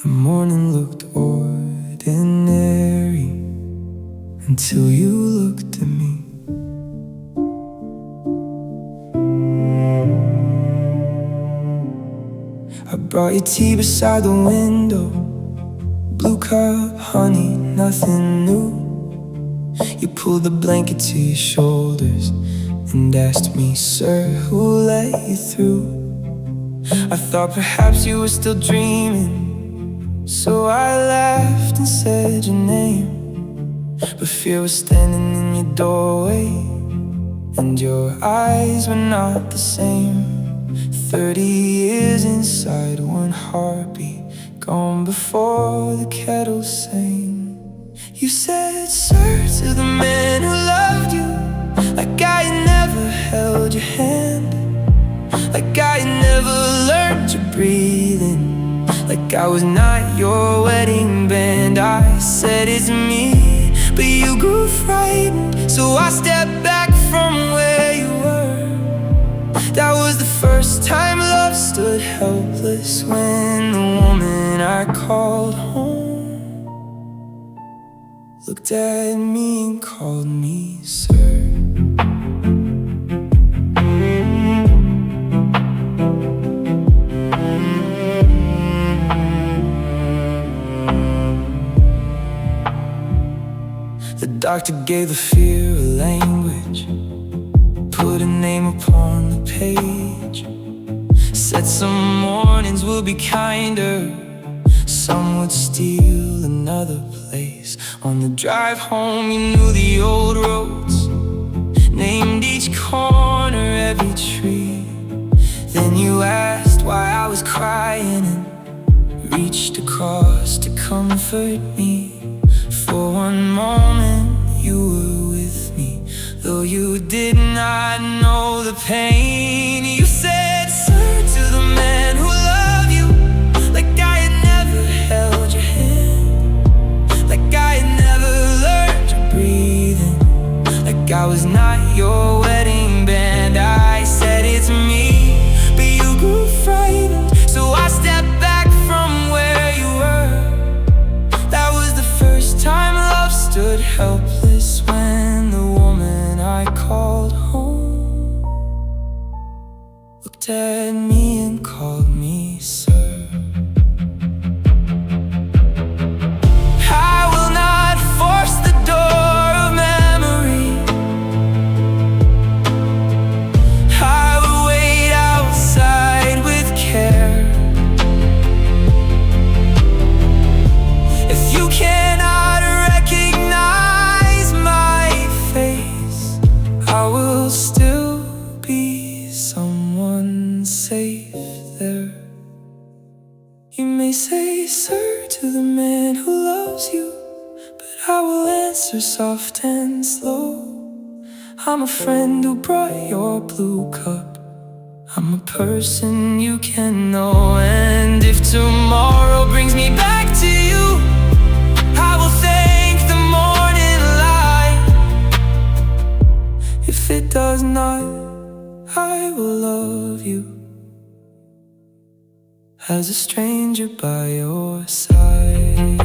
The morning looked ordinary until you looked at me. I brought you tea beside the window, blue cup, honey, nothing new. You pulled the blanket to your shoulders and asked me, sir, who let you through? I thought perhaps you were still dreaming, so I laughed and said your name. But fear was standing in your doorway, and your eyes were not the same. 30 years inside one heartbeat, gone before the kettle sang. You said, sir, to the man who loved you, like I had never held your hand, like I had never learned your breathing, like I was not your wedding band. I said it's me, but you grew frightened, so I stepped back from where you were. That was the first time love stood helpless, when the woman I called home looked at me and called me sir. The doctor gave the fear a language, put a name upon the page, said some mornings will be kinder, some would steal another place. On the drive home you knew the old roads, named each corner, every tree. Then you asked why I was crying and reached across to comfort me. For one moment you were with me, though you did not know the pain. You said, sir, to the man who loved you, like I had never held your hand, like I had never learned your breathing, like I was not your wedding band. I said it's me, but you grew frightened, so I stepped back from where you were. That was the first time love stood helpless, when the woman I called home looked at me and called me sir. I will not force the door of memory, I will wait outside with care. If you cannot recognize my face, I will still be someone safe there. You may say, sir, to the man who loves you, but I will answer soft and slow. I'm a friend who brought your blue cup, I'm a person you can know. And if tomorrow brings me back to you, I will thank the morning light. If it does not, I will love you as a stranger by your side.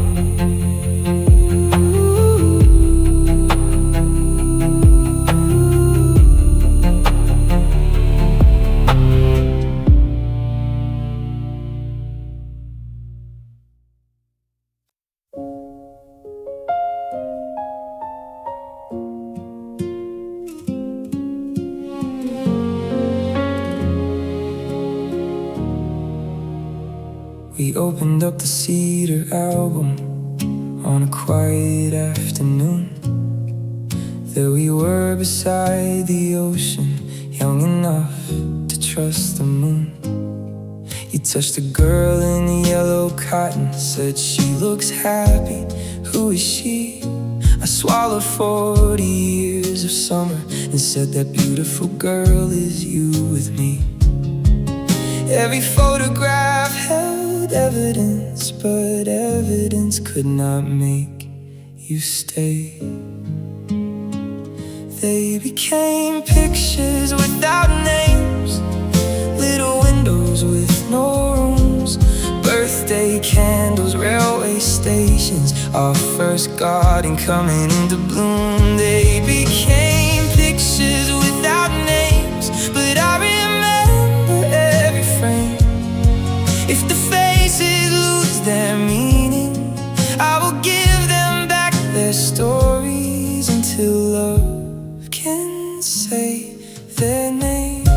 We opened up the Cedar album on a quiet afternoon. There we were beside the ocean, young enough to trust the moon. You touched a girl in the yellow cotton, said she looks happy, who is she? I swallowed 40 years of summer and said that beautiful girl is you with me. Every photograph held evidence, but evidence could not make you stay. They became pictures without names, little windows with no rooms, birthday candles railway stations, our first garden coming into bloom. They became pictures without names, but I remember every frame. If the faces lose their meaning, I will give them back their stories until love can say their names.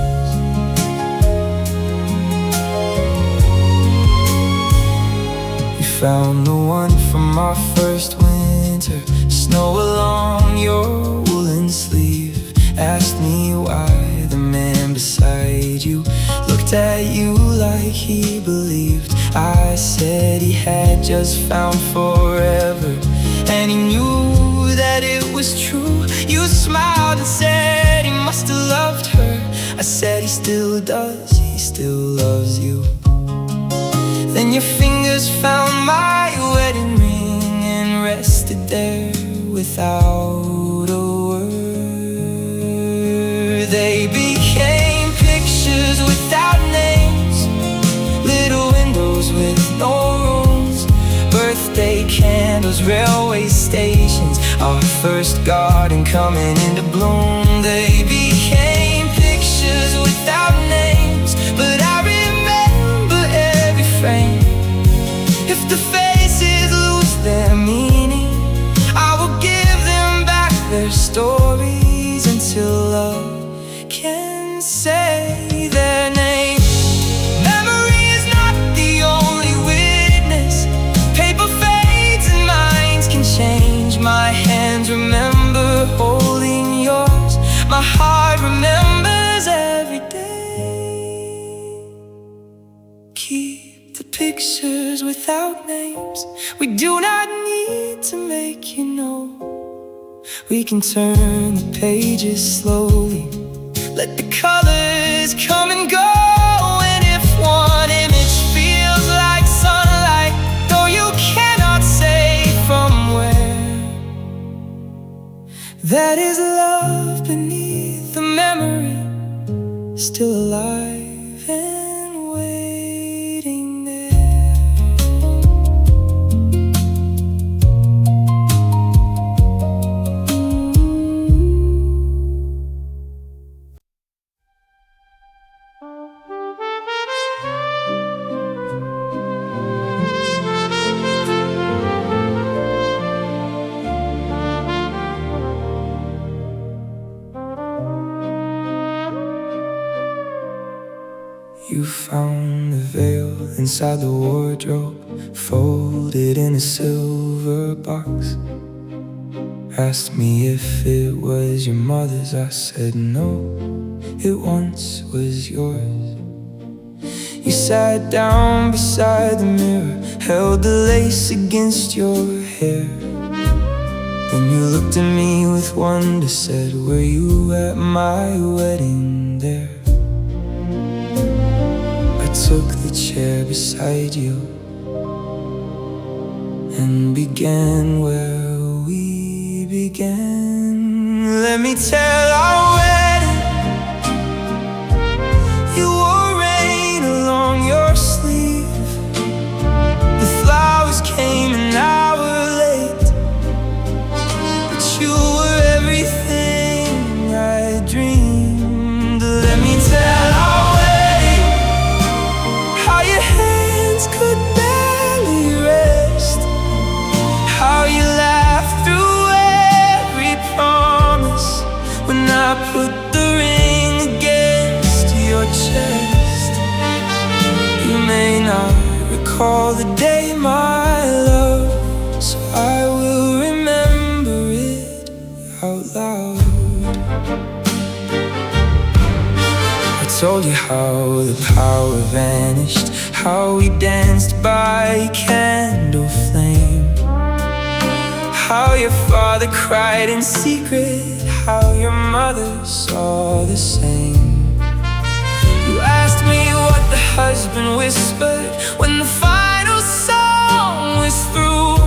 We found the one from our first winter, snow along your woolen sleeve. Asked me why the man beside you looked at you like he believed. I said he had just found forever, and he knew that it was true. You smiled and said he must have loved her. I said he still does, he still loves you. Then your fingers found my wedding ring and rested there without a word. They became pictures without names, little windows with no rooms, birthday candles, railway stations, our first garden coming into bloom. They became pictures without names, but I remember every frame. If the faces lose their meaning, I will give them back their stories until love can say their name. Memory is not the only witness. Paper fades and minds can change. My hands remember holding yours, my heart remembers every day. Keep the pictures without names. We do not need to make you know. We can turn the pages slowly, let the colors come and go. And if one image feels like sunlight, though you cannot say from where, that is love beneath the memory, still alive and waiting there. You found the veil inside the wardrobe, folded in a silver box. Asked me if it was your mother's. I said no, it once was yours. You sat down beside the mirror, held the lace against your hair. Then you looked at me with wonder, said, were you at my wedding there? I took the chair beside you and began where we began. Let me tell our wedding. You wore rain along your sleeve. The flowers came an hour late, but you were everything I dreamed. Let me tell our wedding, how your hands could barely rest, how you laughed through every promise when I put the ring against your chest. You may not recall the day, my love, so I will remember it out loud. I told you how the power vanished, how we danced by candle flame, how your father cried in secret, how your mother saw the same. You asked me what the husband whispered when the final song was through.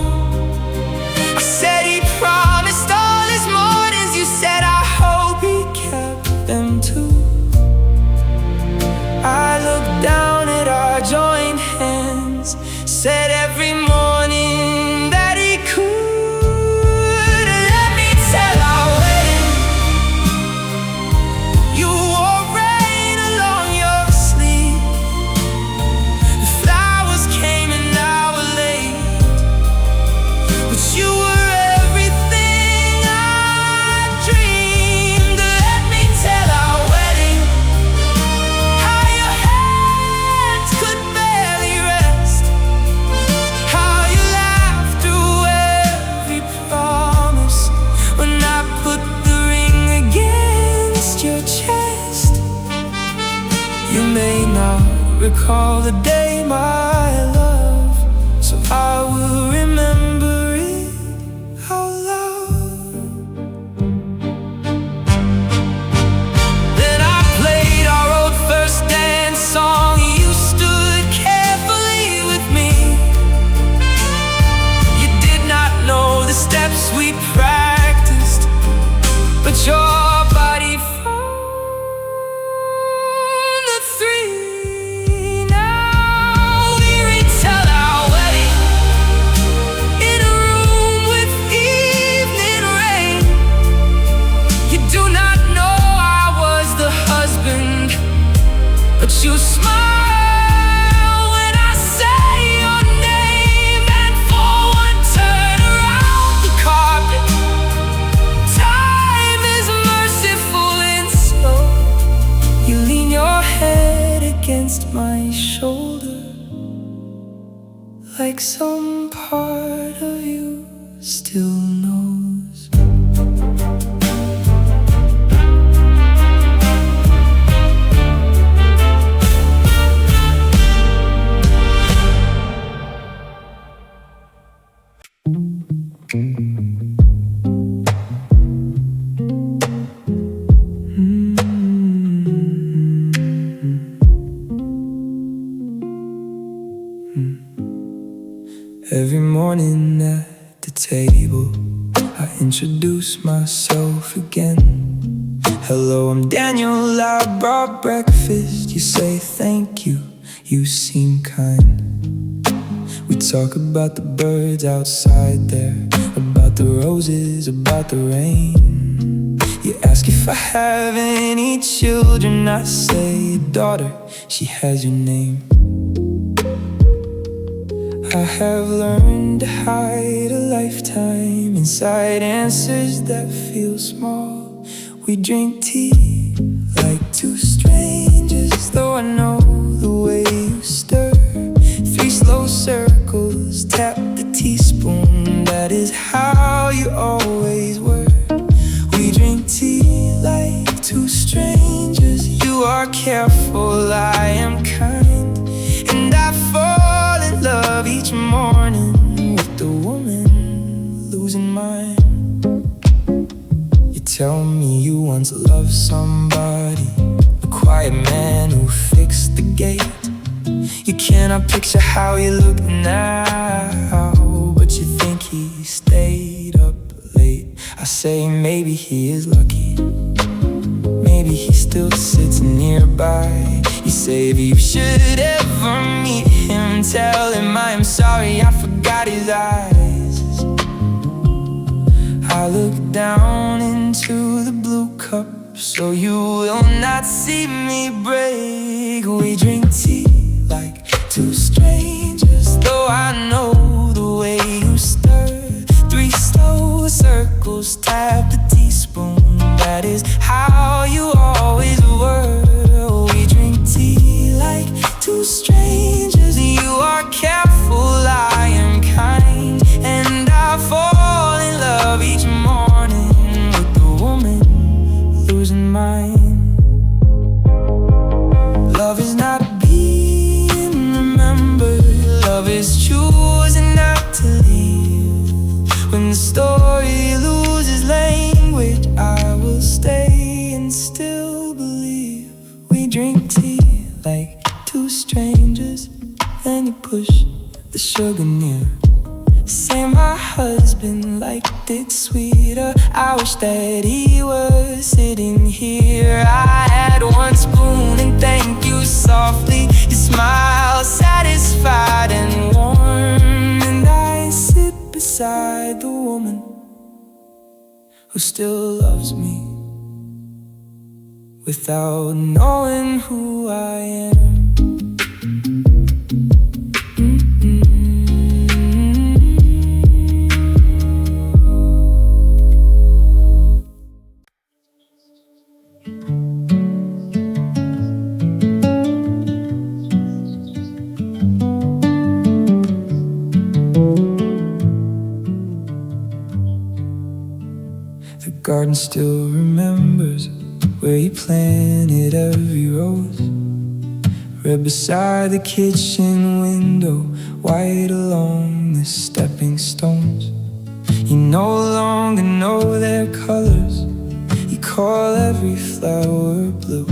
I said he promised all his mornings. You said I hope he kept them too. I looked down at our joined hands, said every morning recall the day, my love, so I will remember it out loud. Then I played our old first dance song. You stood carefully with me. You did not know the steps we practiced, but your body found the three. Now we retell our wedding in a room with evening rain. You do not know I was the husband, but you smile when I say your name. And for one turn around the carpet, time is merciful and slow. You lean your head against my shoulder, like some part of you still knows. Every morning at the table, I introduce myself again. Hello, I'm Daniel, I brought breakfast. You say thank you, you seem kind. We talk about the birds outside there, about the roses, about the rain. You ask if I have any children. I say a daughter, she has your name. I have learned to hide a lifetime inside answers that feel small. We drink tea like two strangers, though I know the way you stir. Three slow circles, tap the teaspoon. That is how you always were. We drink tea like two strangers. You are careful, I am kind, and I fall in love each morning with the woman losing mine. You tell me you once loved somebody, a quiet man who fixed the gate. You cannot picture how you look now, but you think he stayed up late. I say maybe he is lucky, maybe he still sits nearby. You say if you should ever meet him, tell him I am sorry I forgot his eyes. I look down into the blue cup so you will not see me break. We drink tea like two strangers, though I know the way you stir. Three slow circles, tap the teaspoon. That is how you always were. We drink tea like two strangers. You are careful, I am kind, and I fall in love each morning with the woman losing mine. Love is not being remembered, love is choosing not to leave. When the story loses language, I will stay and still believe. We drink tea like two strangers, then you push the sugar near. Say my husband liked it sweeter. I wish that he was sitting here. I had one spoon and thank you softly. You smile satisfied and warm, and I sit beside the woman who still loves me without knowing who I am. The garden still remembers where you planted every rose. Red beside the kitchen window, white along the stepping stones. You no longer know their colors, you call every flower blue,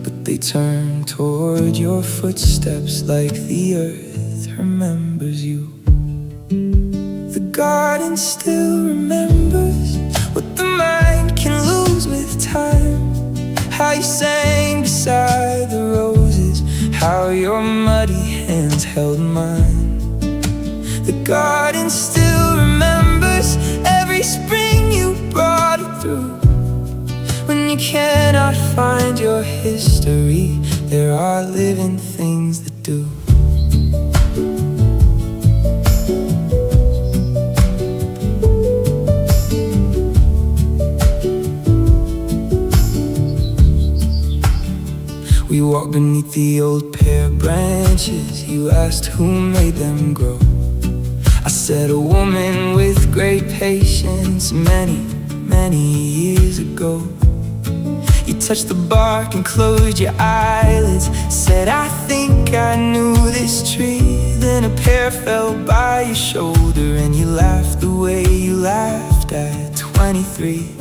but they turn toward your footsteps like the earth remembers you. The garden still remembers what the mind can lose with time. How you sang beside the roses, how your muddy hands held mine. The garden still remembers every spring you brought it through. When you cannot find your history, there are living things that do. We walked beneath the old pear branches. You asked who made them grow. I said a woman with great patience many, many years ago. You touched the bark and closed your eyelids, said I think I knew this tree. Then a pear fell by your shoulder and you laughed the way you laughed at 23.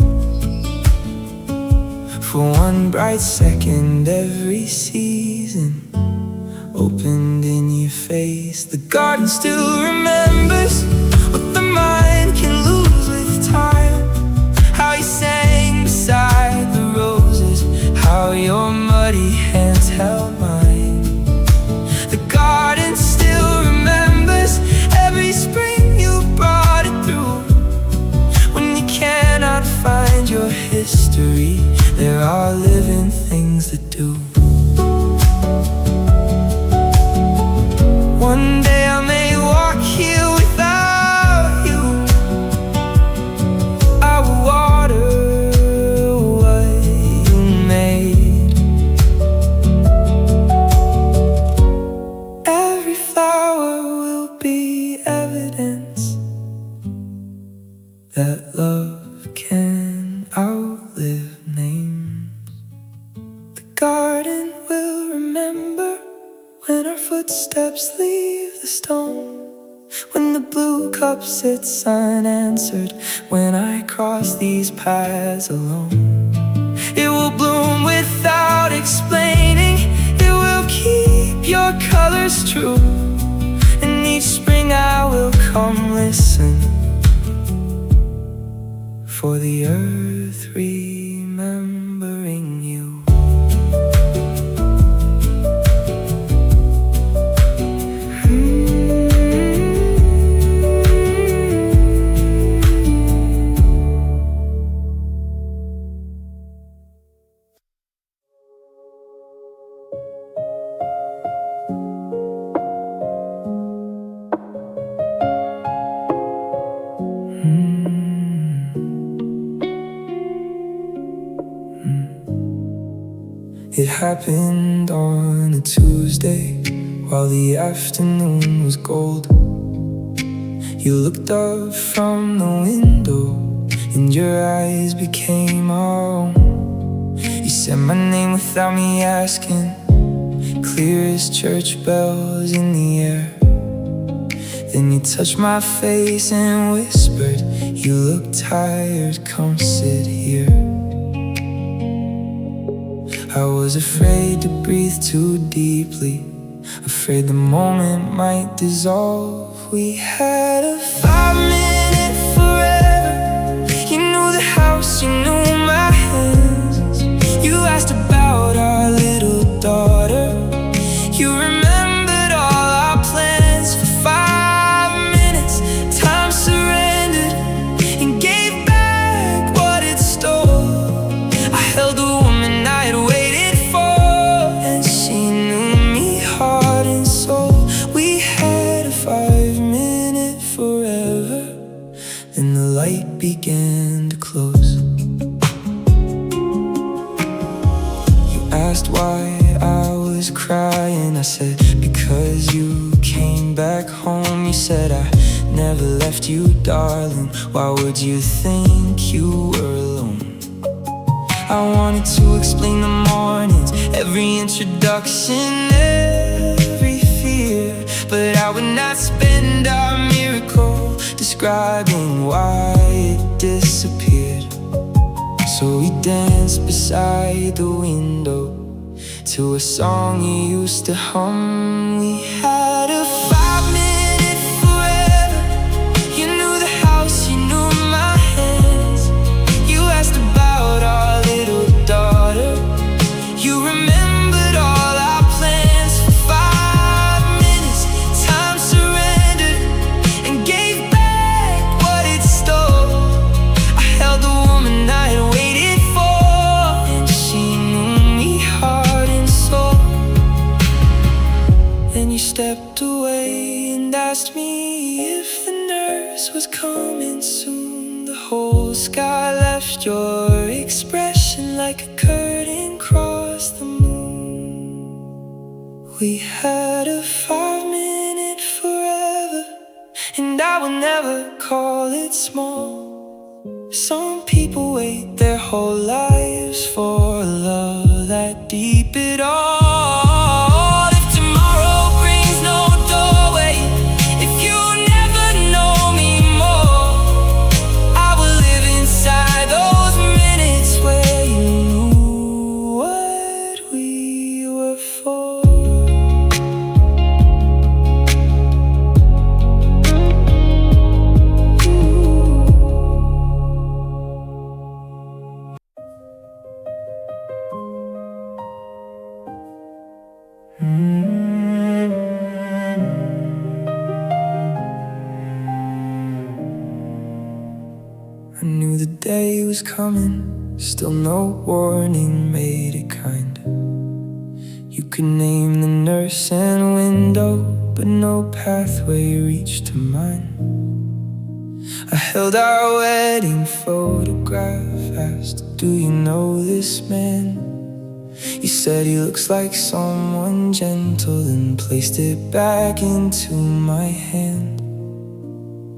For one bright second, every season opened in your face. The garden still remembers what the mind can lose with time. How you sang beside the roses, how your muddy hands held mine. The garden still remembers every spring you brought it through. When you cannot find your history, there are living things that do. One day I may walk here without you. I will water what you made. Every flower will be evidence that love can outlive names. The garden will remember when our footsteps leave the stone. When the blue cup sits unanswered, when I cross these paths alone. It will bloom without explaining, it will keep your colors true. And each spring I will come listen for the earth remembering you. It happened on a Tuesday, while the afternoon was gold. You looked up from the window, and your eyes became our own. You said my name without me asking, clear as church bells in the air. Then you touched my face and whispered, you look tired, come sit here. I was afraid to breathe too deeply, afraid the moment might dissolve. We had a 5-minute forever. You knew the house, you knew my hands. You asked about our little daughter. You remembered all our plans. For 5 minutes, time surrendered and gave back what it stole. I held the woman I had waited for, and she knew me heart and soul. We had a 5-minute forever, then the light began to close. You asked why I was crying. I said, because you came back home. You said, I never left you, darling. Why would you think you were alone? I wanted to explain the mornings, every introduction, every fear, but I would not spend our miracle describing why it disappeared. So we danced beside the window to a song you used to hum. We had a 5-minute forever. You knew the house, you knew my hands. You asked about our little daughter. You remembered all our plans. For 5 minutes, time surrendered and gave back what it stole. I held the woman I had waited for, and she knew me heart and soul. Then you stepped away and asked me if the nurse was coming soon. The whole sky left your expression like a curtain across the moon. We had a 5-minute forever, and I will never call it small. Some people wait their whole lives for a love that deep at all. If tomorrow brings no doorway, if you never know me more, I will live inside those minutes where you knew what we were for. I knew the day was coming, still no warning made it kind. You could name the nurse and window, but no pathway reached to mine. I held our wedding photograph, asked, do you know this man? You said he looks like someone gentle, and placed it back into my hand.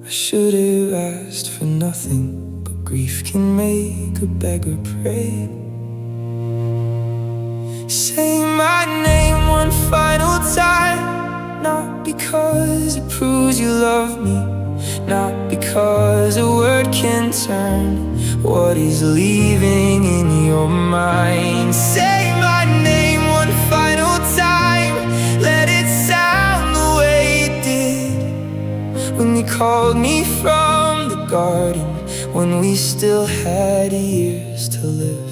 I should have asked for nothing, but grief can make a beggar pray. Say my name one final time, not because it proves you love me, not because a word can turn what is leaving in your mind. Say my name one final time, let it sound the way it did when you called me from the garden, when we still had years to live.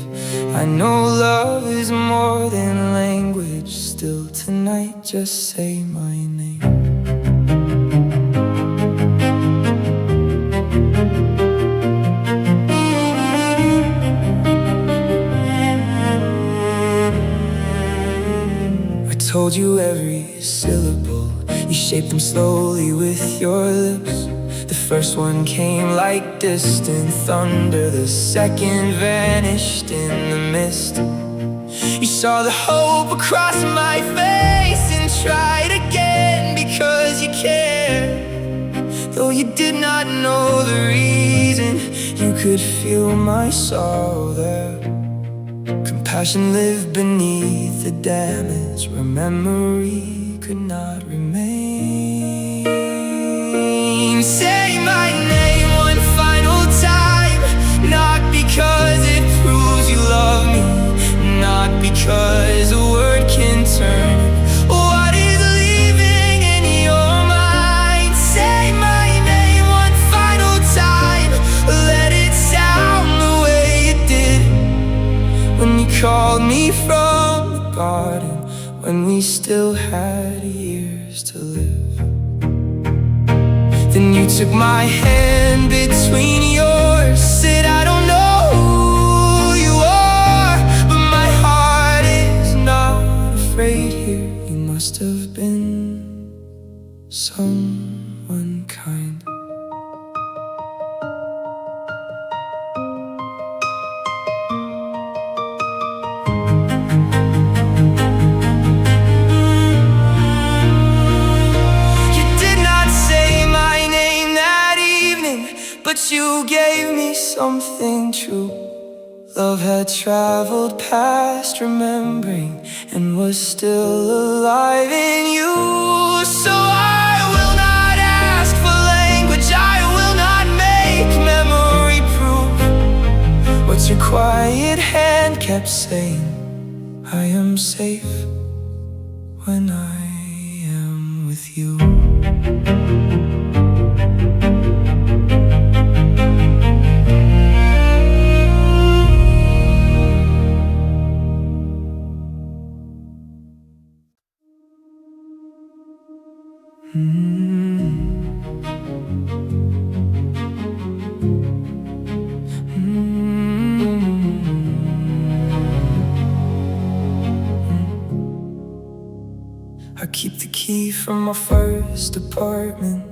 I know love is more than language, still tonight just say my name. I told you every syllable, you shaped them slowly with your lips. The first one came like distant thunder, the second vanished in the mist. You saw the hope across my face and tried again because you cared. Though you did not know the reason, you could feel my sorrow there. Compassion lived beneath the damage where memory could not remain. Say my name one final time, not because it proves you love me, not because a word can turn what is leaving in your mind. Say my name one final time, let it sound the way it did when you called me from the garden, when we still had years to live. Then you took my hand between yours, said I don't know who you are, but my heart is not afraid here. You must have been someone kind. But you gave me something true, Love had traveled past remembering and was still alive in you. So I will not ask for language, I will not make memory proof what your quiet hand kept saying. I am safe when I am with you. I keep the key from my first apartment,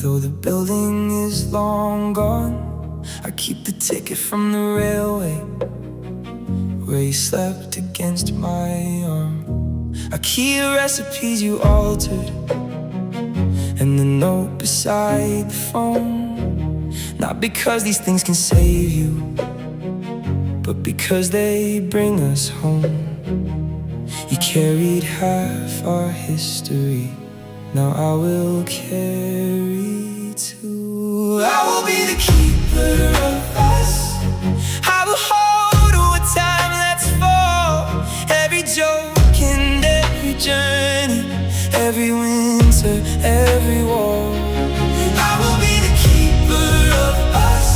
though the building is long gone. I keep the ticket from the railway where you slept against my arm. I keep recipes you altered and the note beside the phone. Not because these things can save you, but because they bring us home. You carried half our history, now I will carry two. I will be the keeper of us, I will hold what time lets fall. Every joke and every journey, every winter, every wall. I will be the keeper of us,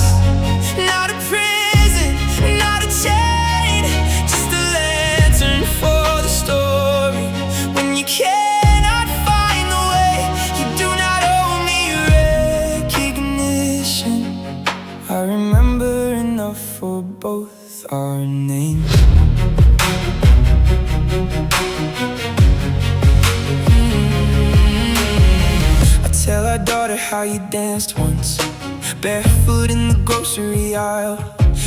not a prison, not a chain, just a lantern for the story. When you cannot find the way, you do not owe me recognition. I remember enough for both our names. Tell our daughter how you danced once, barefoot in the grocery aisle.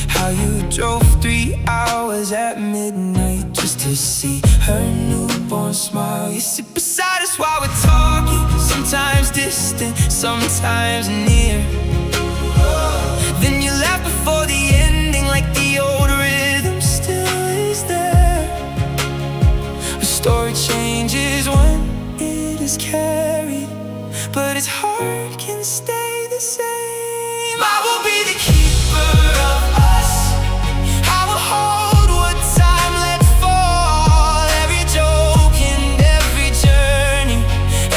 How you drove 3 hours at midnight just to see her newborn smile. You sit beside us while we're talking, sometimes distant, sometimes near. Then you laugh before the ending like the old rhythm still is there. The story changes when it is carried, but its heart can stay the same. I will be the keeper of us, I will hold what time let fall. Every joke and every journey,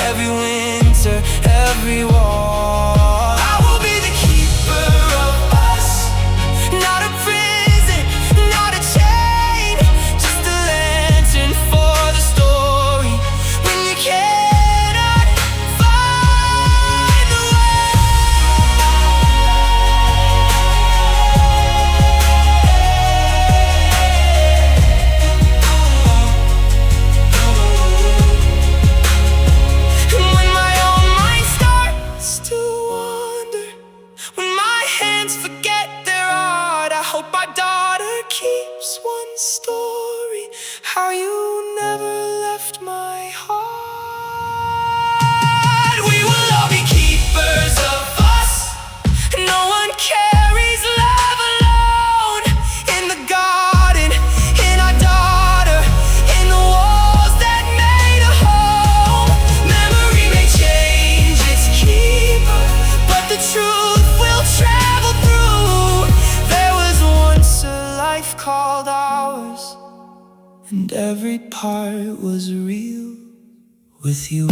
every winter, every wall. I will be the keeper of us, not a prison, not a chain, just a lantern for the story. When you cannot find the way, and when my own mind starts to wander, when my hands forget their art, I hope my daughter keeps one story, how you never left my heart. We will all be keepers of us, no one carries love alone. In the garden, in our daughter, in the walls that made a home. Memory may change its keeper, but the truth will travel through. There was once a life called ours, and every part was real with you.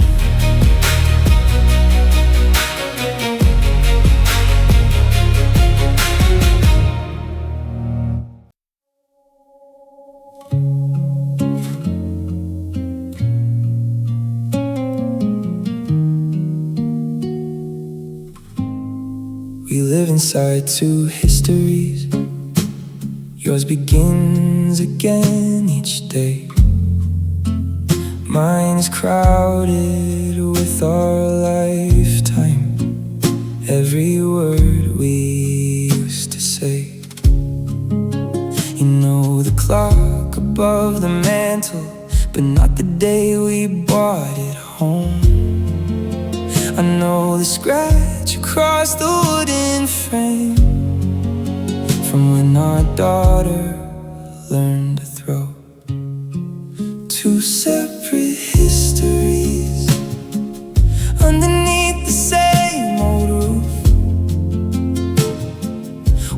We live inside two histories. Yours begins again each day. Mine is crowded with our lifetime, every word we used to say. You know the clock above the mantle, but not the day we brought it home. I know the scratch across the wooden frame from when our daughter learned to throw. Two separate histories underneath the same old roof.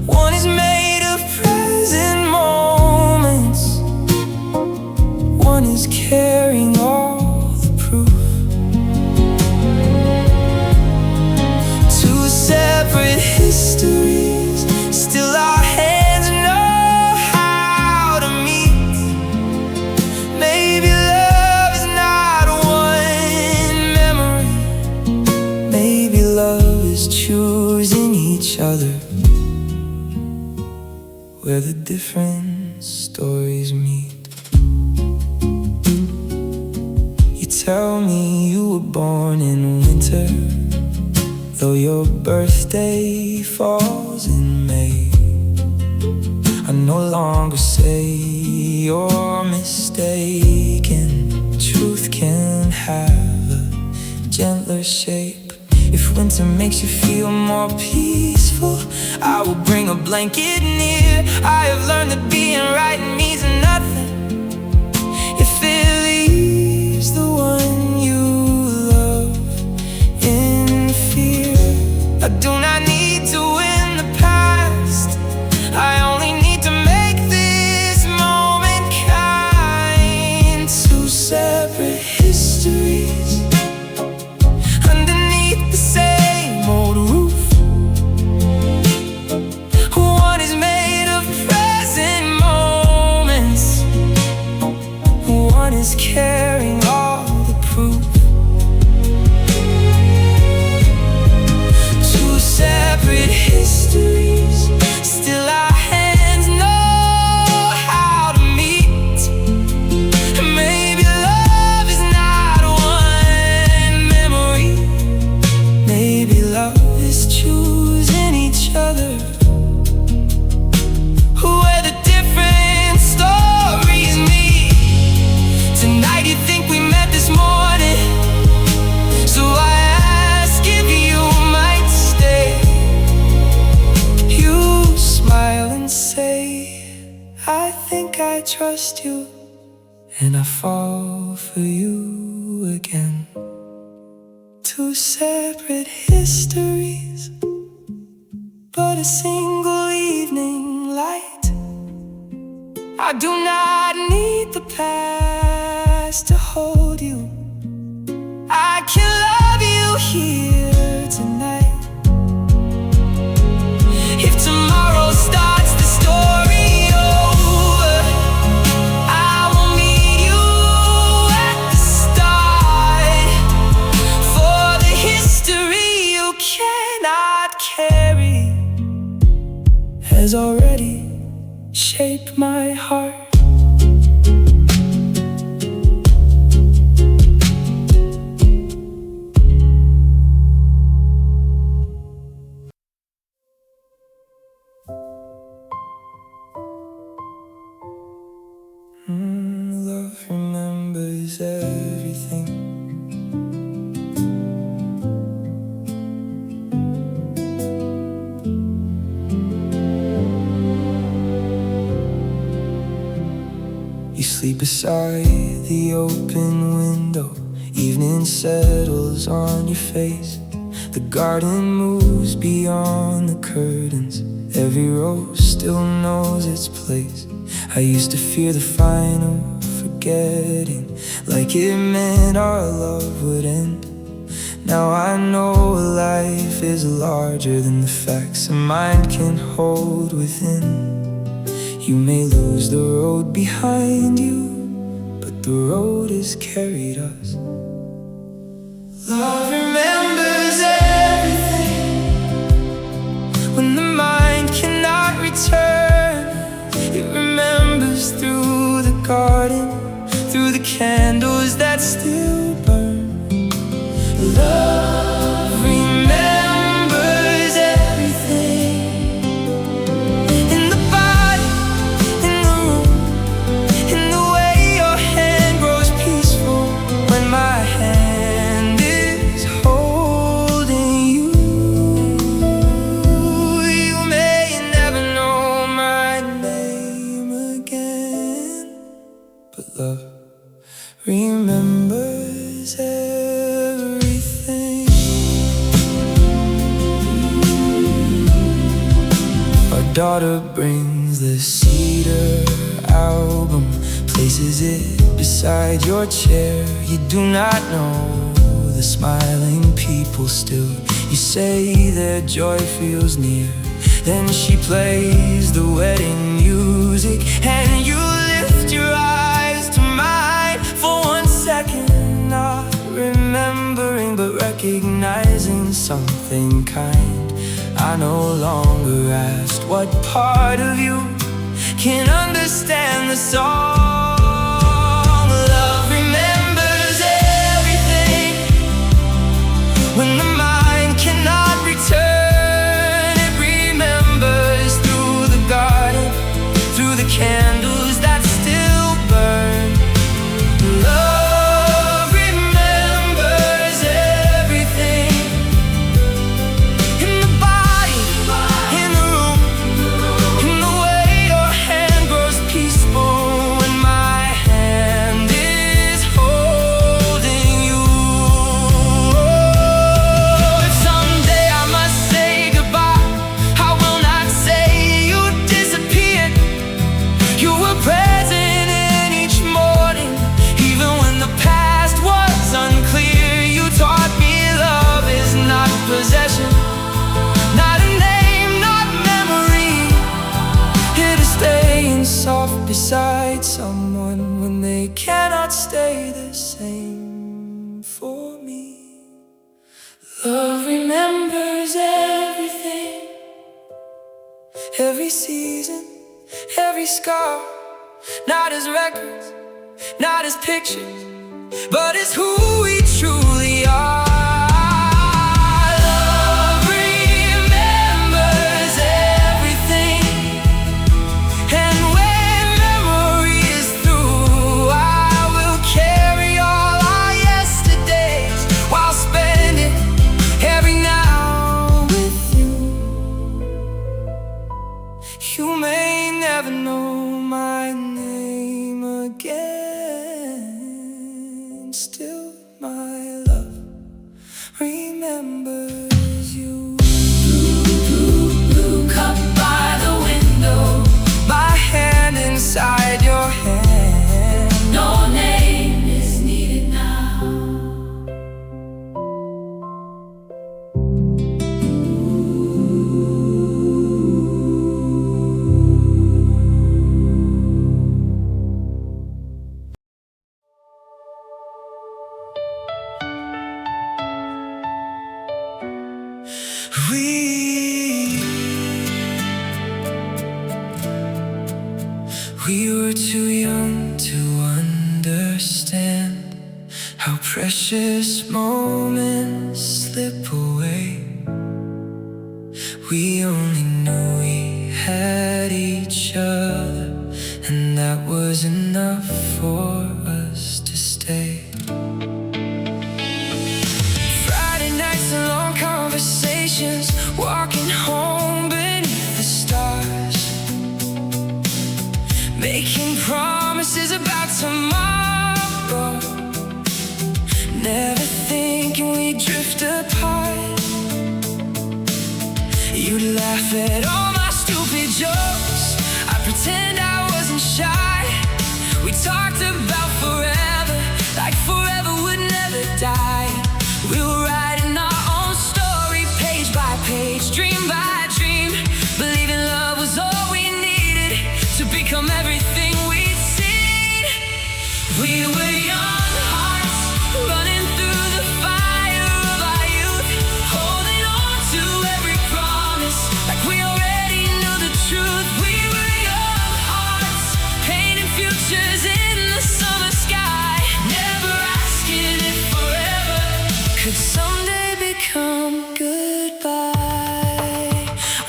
One is made of present moments, one is carrying all the proof. Two separate histories, still our hands know how to meet. Maybe love is not one memory, maybe love is choosing each other where the different stories meet. You tell me you were born in winter, though your birthday falls in May. I no longer say you're mistaken. Truth can have a gentler shape. If winter makes you feel more peaceful, I will bring a blanket near. I have learned that being right means nothing if it leaves the one you love in fear. I do not need to win the past, I only need to make this moment kind. Two separate histories underneath the same old roof. One is made of present moments, one is carrying all the proof. Two separate histories, still our hands know how to meet. Maybe love is not one memory, maybe love is choosing each other where the different stories meet. Tonight you think we met this morning, so I ask if you might stay. You smile and say, I think I trust you, and I fall for you again. Two separate histories, but a single evening light. I do not need the past to hold you, I can love you here tonight. If tomorrow starts the story over, I will meet you at the start. For the history you cannot carry has already shaped my heart. Love remembers everything. You sleep beside the open window, evening settles on your face. The garden moves beyond the curtains, every rose still knows its place. I used to fear the final forgetting, like it meant our love would end. Now I know life is larger than the facts a mind can hold within. You may lose the road behind you, but the road has carried us. Love remembers everything when the mind cannot return. It remembers through the garden, through the candles that still burn. Love remembers everything, in the body, in the room, in the way your hand grows peaceful when my hand is daughter brings the cedar album, places it beside your chair. You do not know the smiling people still. You say their joy feels near. Then she plays the wedding music, and you lift your eyes to mine for 1 second, not remembering but recognizing something kind. I no longer asked what part of you can understand the song. Love remembers everything when the mind cannot return. It remembers through the garden, through the candles that still burn. Love remembers everything, in the body, in the room, in the way your hand grows peaceful when my hand is holding you. If someday I must say goodbye, I will not say you disappeared. You were present in each morning, even when the past was unclear. You taught me love is not possession, not a name, not memory. It is staying soft beside someone when they cannot stay the same for me. Love remembers everything, every season, every scar. Not as records, not as pictures, but as who we truly are. Love remembers everything, and when memory is through, I will carry all our yesterdays while spending every now with you. You may never know my name again, still my love remembers you. Blue cup by the window, my hand inside your hand. No name is needed now. We were too young to understand how precious moments slip away. We only knew we had each other, and that was enough for us to stay. Friday nights and long conversations, walking home beneath the stars, making promises about tomorrow, never thinking we'd drift apart. You'd laugh at all my stupid jokes, I'd pretend I wasn't shy. We talked about forever, like forever would never die. We were writing our own story, page by page, dream by dream, believing love was all we needed to become everything we'd seen. We were young hearts, running through the fire of our youth, holding on to every promise, like we already knew the truth. We were young hearts, painting futures in the summer sky, never asking if forever could someday become goodbye.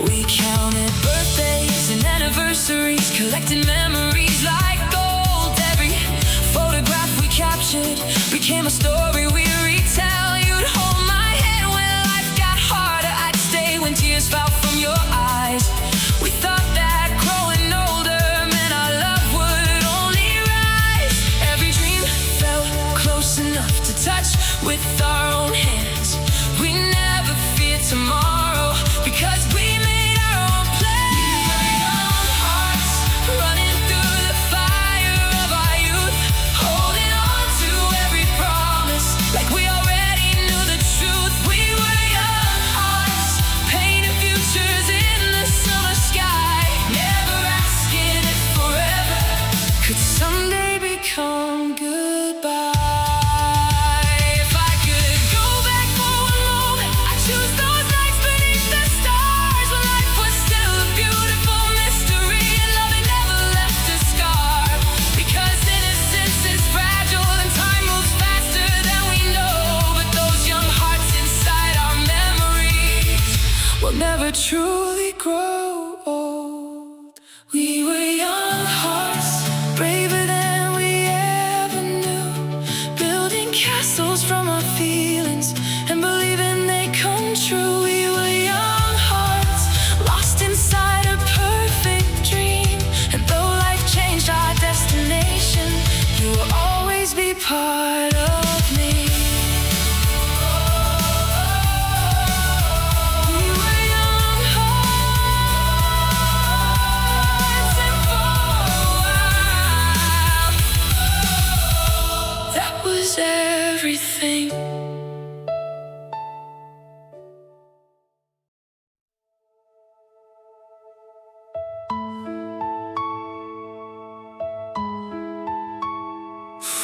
We counted birthdays and anniversaries, collecting memories like gold. Every photograph we captured became a story we retell. You'd hold my hand when life got harder, I'd stay when tears fell from your eyes. We thought that growing older meant our love would only rise. Every dream felt close enough to touch with our own hands. never truly grow old. We were young hearts, braver than we ever knew, building castles from our feelings and believing they come true. We were young hearts, lost inside a perfect dream, and though life changed our destination, you will always be part of me. We were young hearts, and for a while, that was everything.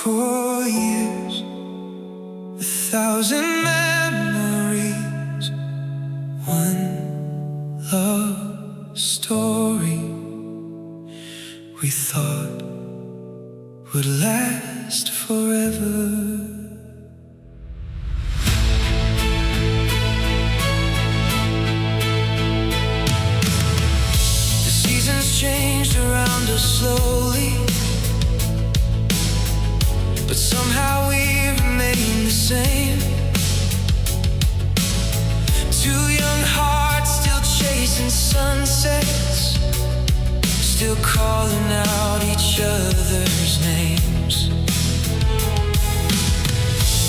For years, 1,000 memories, one love story we thought would last forever. The seasons changed around us slowly, but somehow we remain the same. Two young hearts still chasing sunsets, still calling out each other's names.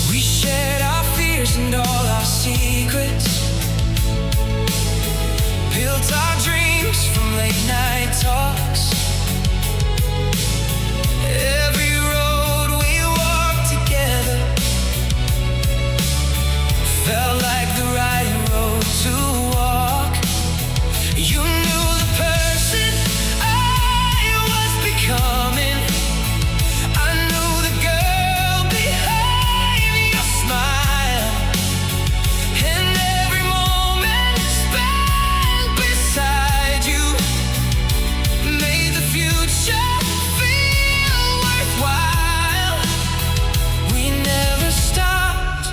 We shared our fears and all our secrets, built our dreams from late night talks. Every road we walked together felt like the right road to walk. You knew the person I was becoming. I knew the girl behind your smile, and every moment spent beside you made the future feel worthwhile. We never stopped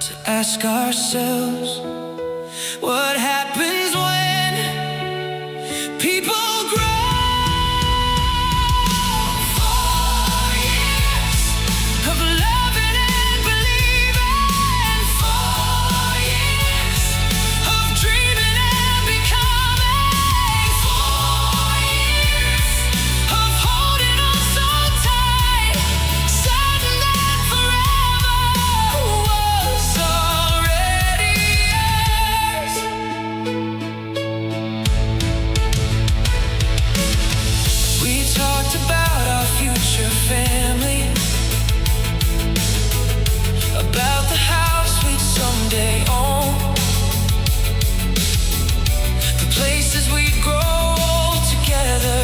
to ask ourselves what happens when people grow. 4 years of loving and believing, 4 years of dreaming and becoming, 4 years of holding on so tight, certain that forever was already ours. We talked about our future family, about the house we'd someday own, the places we'd grow old together,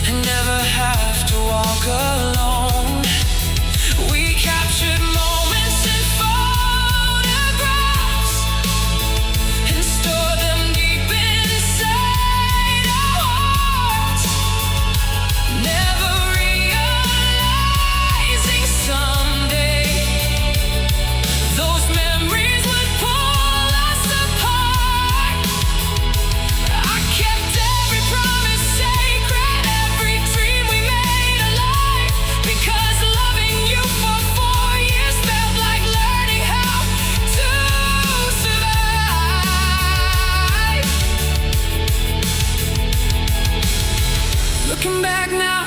and never have to walk alone. We captured moments in photographs and stored them deep inside our hearts, never realizing someday those memories would pull us apart. I kept every promise sacred, every dream we made alive, because loving you for 4 years felt like learning how to survive. Looking back now,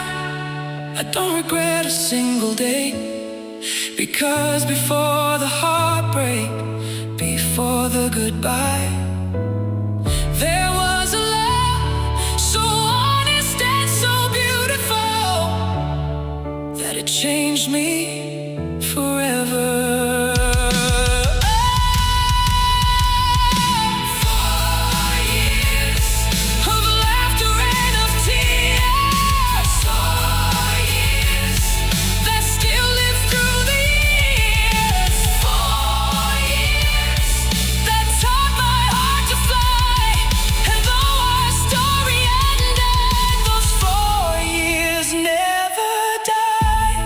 I don't regret a single day, because before the heartbreak, before the goodbye, there was a love so honest and so beautiful that it changed me forever. 4 years of laughter and of tears, 4 years that still live through the years, 4 years that taught my heart to fly. And though our story ended, those 4 years never die.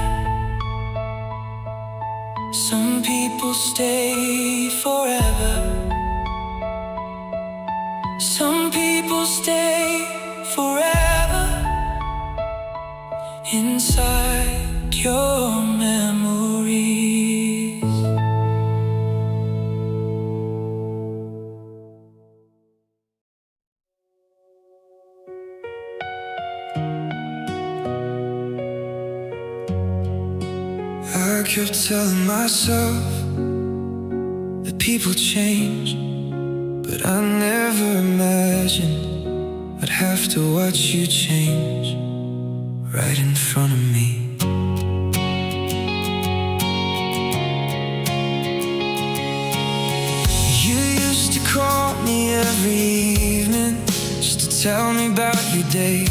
Some people stay forever. Some people stay forever inside your memories. I kept telling myself that people change, but I never imagined I'd have to watch you change right in front of me. You used to call me every evening just to tell me about your day.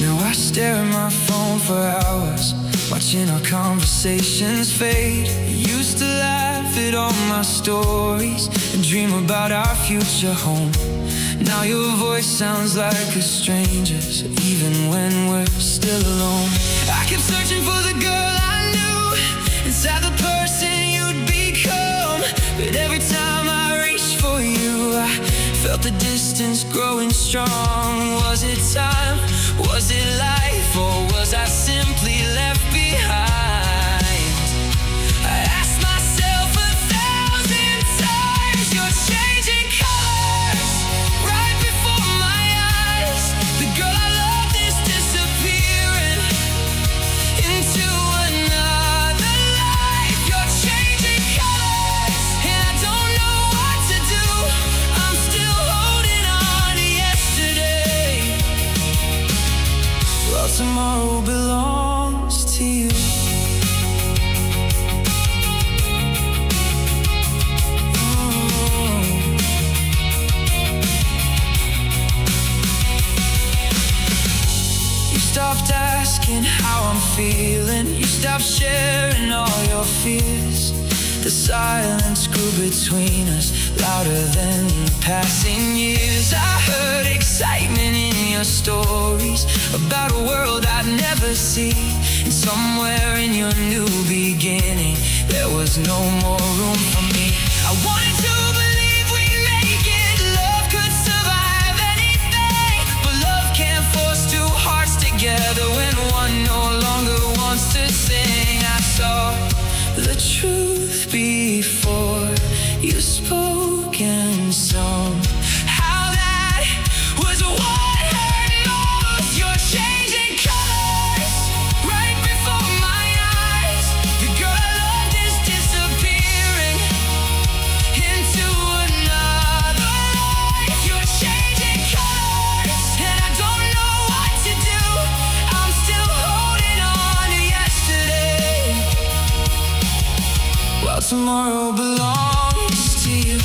Now I stare at my phone for hours, watching our conversations fade. You used to laugh at all my stories and dream about our future home. Now your voice sounds like a stranger's, even when we're still alone. I kept searching for the girl I knew inside the person you'd become, but every time I reached for you, I felt the distance growing strong. Was it time? Was it life? Or was I simply left behind? I asked myself 1,000 times. You're changing colors right before my eyes. The girl I loved is disappearing into another life. You're changing colors and I don't know what to do. I'm still holding on to yesterday. Well, tomorrow belongs to you. You stopped asking how I'm feeling. You stopped sharing all your fears. The silence grew between us, louder than the passing years. I heard excitement in your stories about a world I'd never see. And somewhere in your new beginning, there was no more room for me. I wanted to believe we'd make it. Love could survive anything, but love can't force two hearts together when one no longer wants to sing. I saw the truth before you spoke and sung. How that was what hurt most. You're changing colors right before my eyes. The girl I loved is disappearing into another life. You're changing colors and I don't know what to do. I'm still holding on to yesterday. Well, tomorrow belongs to you.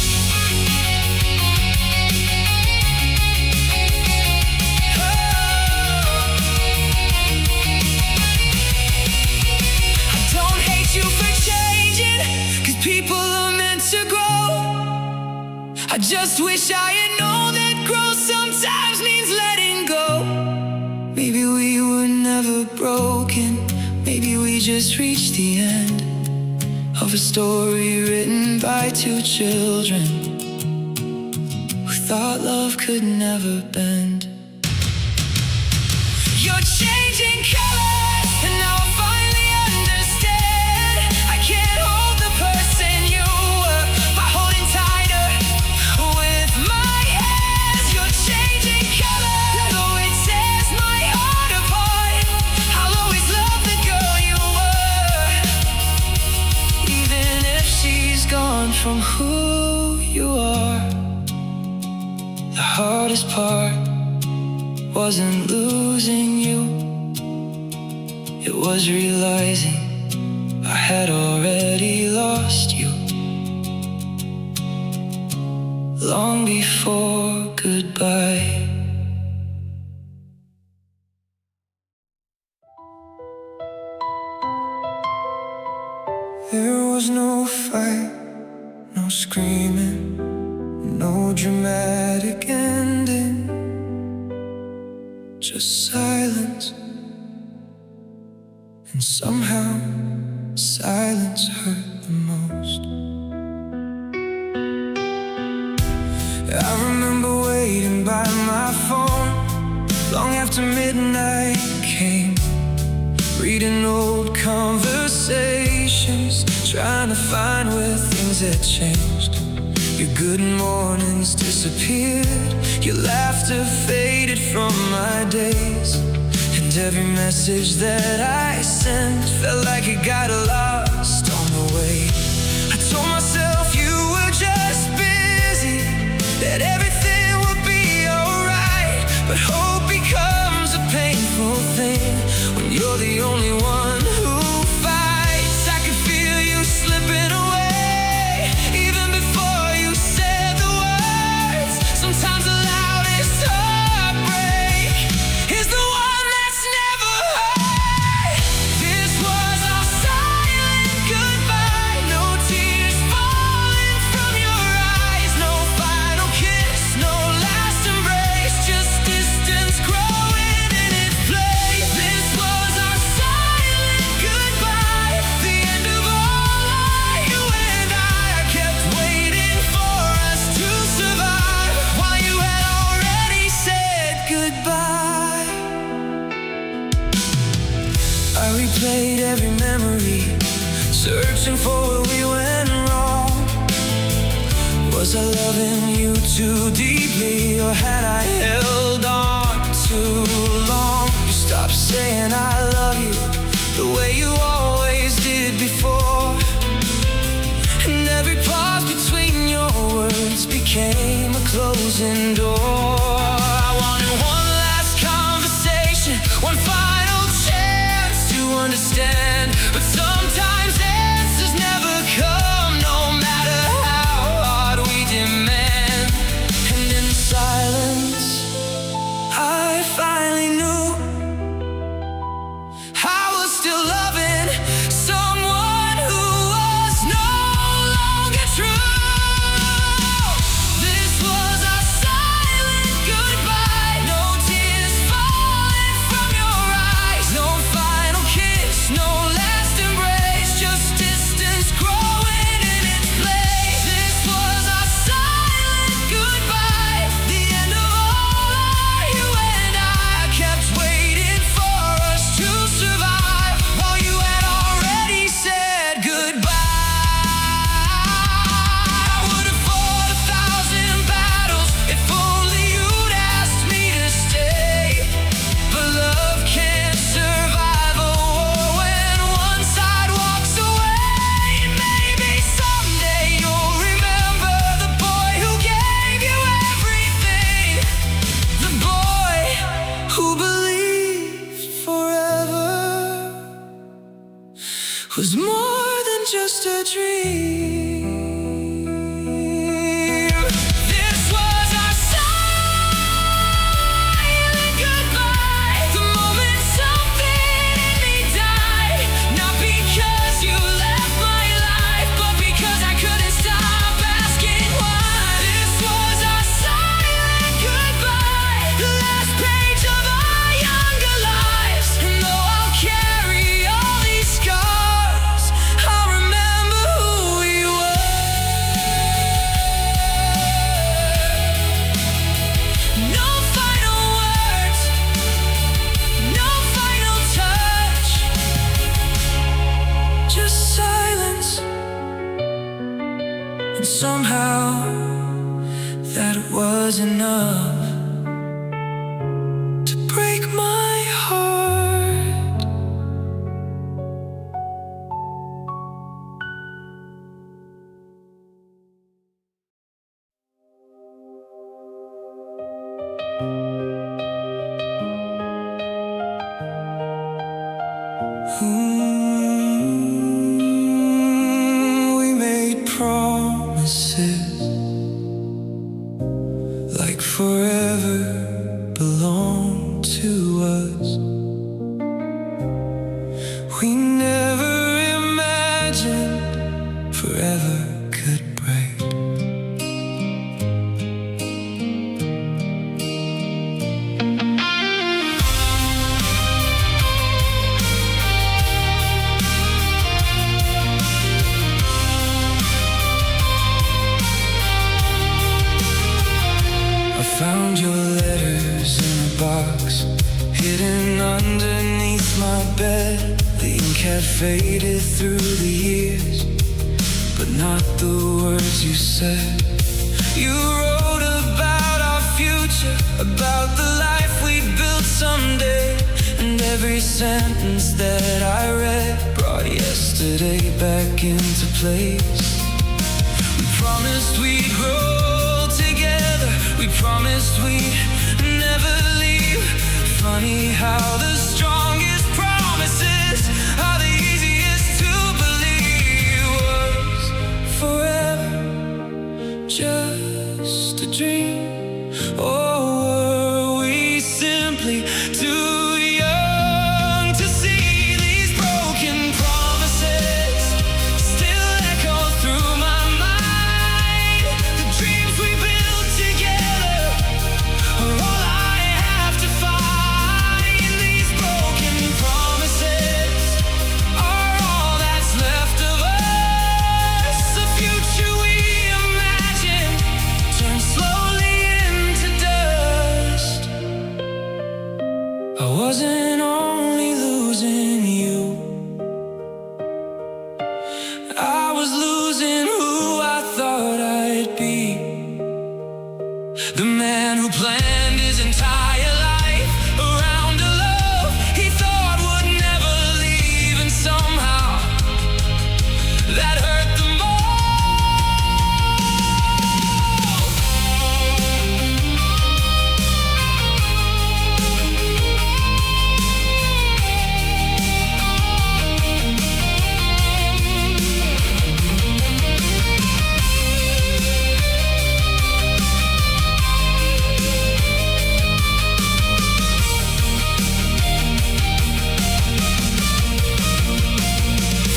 I don't hate you for changing, 'cause people are meant to grow. I just wish I had known that growth sometimes means letting go. Maybe we were never broken. Maybe we just reached the end of a story written by two children who thought love could never bend. You're changing colors and now I finally understand. I can't hold the person you were by holding tighter with my hands. You're changing colors, though it tears my heart apart. I'll always love the girl you were, even if she's gone from who you are. The hardest part wasn't losing you, it was realizing I had already lost you long before goodbye. There was no fight, no screaming, no dramatic ending, just silence. And somehow silence hurt long after midnight came, reading old conversations, trying to find where things had changed. Your good mornings disappeared, your laughter faded from my days, and every message that I sent felt like it got lost on the way. I told myself you were just busy, that everything would be alright, but hope becomes a painful thing when you're the only one who fights. I could feel you slipping away, even before you said the words. Sometimes the loudest heartbreak is the one that's never heard. This was our silent goodbye, no tears falling from your eyes, no final kiss, no last embrace, just distance growing in its place. This was our silent goodbye, the end of all you and I kept waiting for us to survive, while you had already said goodbye. I replayed every memory, searching for where we went wrong. Was I loving you too deeply, or had I held on too long? You stopped saying I love you the way you always did before, and every pause between your words became a closing door. I wanted one last conversation, one final chance to understand, but sometimes answers never come, no matter how hard we demand. And in the silence, I finally knew I was still loving someone who was no longer true. This was our silent goodbye, no tears falling from your eyes, no final kiss, no last embrace, just distance growing in its place. This was our silent goodbye, the end of all you and I kept waiting for us to survive, while you had already said goodbye. I would have fought 1,000 battles if only you'd asked me to stay, but love can't survive a war when one side walks away. Maybe someday you'll remember the boy who gave you everything, the boy who believed forever was more than just a dream. This was our silent goodbye, the moment something in me died, not because you left my life, but because I couldn't stop asking why. This was our silent goodbye, the last page of our younger lives, and though I'll carry all these scars, I'll remember who we were. No final words, no final touch, just silence, and somehow that was enough to break my heart. We made promises like forever belonged to us. We never imagined forever could break. Found your letters in a box, that faded through the years, but not the words you said. You wrote about our future, about the life we'd build someday, and every sentence that I read brought yesterday back into place. We promised we'd grow together, we promised we'd never leave. Funny how the strongest promises are the easiest to believe. Was forever just a dream, or were we simply too young to see these broken promises still echo through my mind? The dreams we built together are all I have to find. These broken promises are all that's left of us. The future we imagine turns slowly into dust. I wasn't only losing you, I was losing who I thought I'd be. The man who planned his entire life around a love he thought would never leave, and somehow that hurt the most.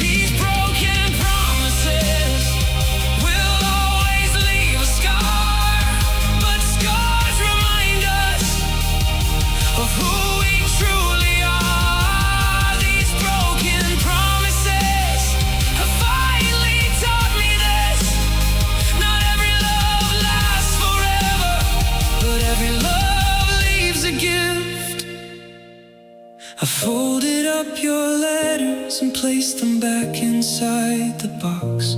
These broken promises will always leave a scar, but scars remind us of who we truly are. These broken promises have finally taught me this: not every love lasts forever, but every love leaves a gift. I folded up your letters and placed them back inside the box,